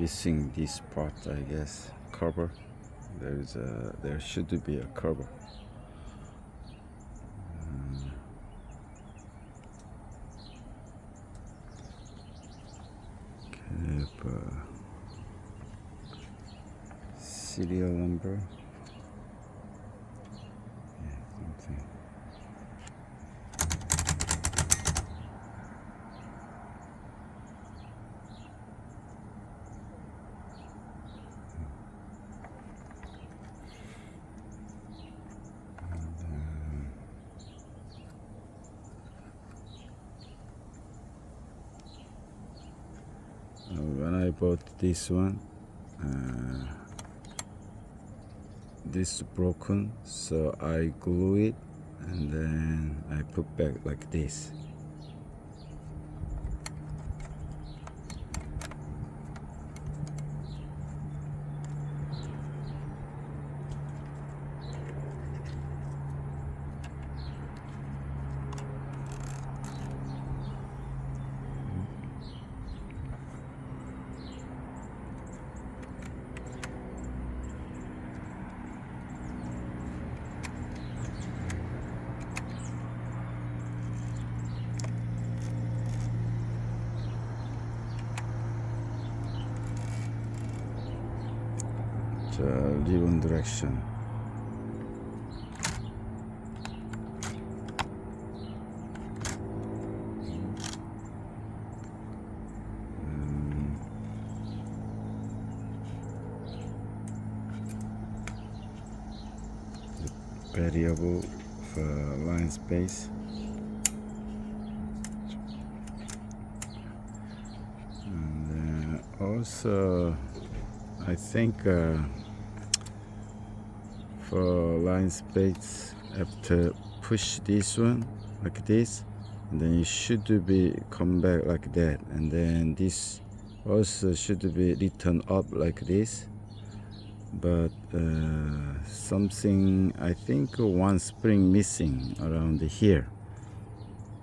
missing this part, I guess. Cover. There should be a cover. Serial number. Something. When I bought this one, this is broken, so I glue it and then I put back like this. Ribbon direction. The variable for line space. And also I think for line space, after push this one like this, and then it should be come back like that, and then this also should be return up like this. But something, I think one spring missing around here,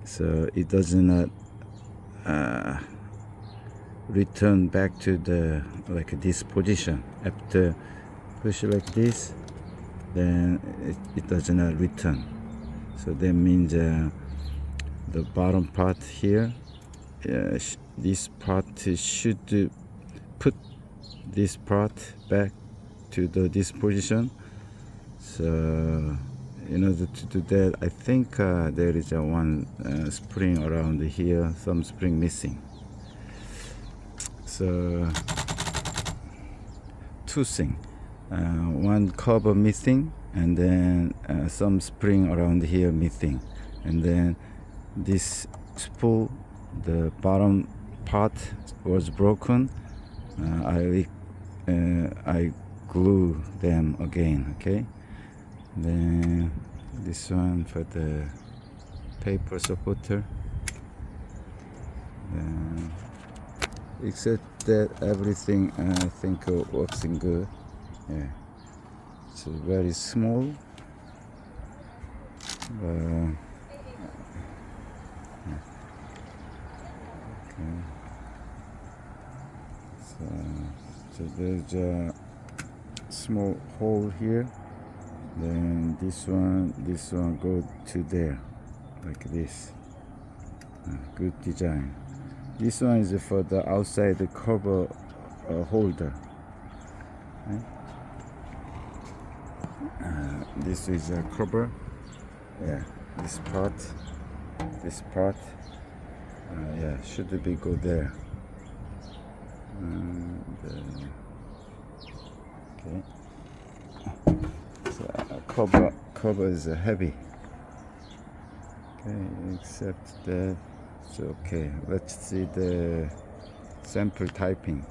so it does not return back to the like this position. After push like this, then it does not return. So that means the bottom part here, this part should put this part back to this position. So in order to do that, I think there is one spring around here, some spring missing. So two things. One cover missing, and then some spring around here missing, and then this spool, the bottom part was broken. I glue them again. Okay, then this one for the paper supporter. Except that everything I think works in good. Yeah, it's very small. Okay. So there's a small hole here. Then this one go to there, like this. Good design. This one is for the outside cover holder. Right? This is a cover. Yeah, this part. Yeah, should be go there. Okay. So cover is heavy. Okay, except that it's okay. Let's see the sample typing.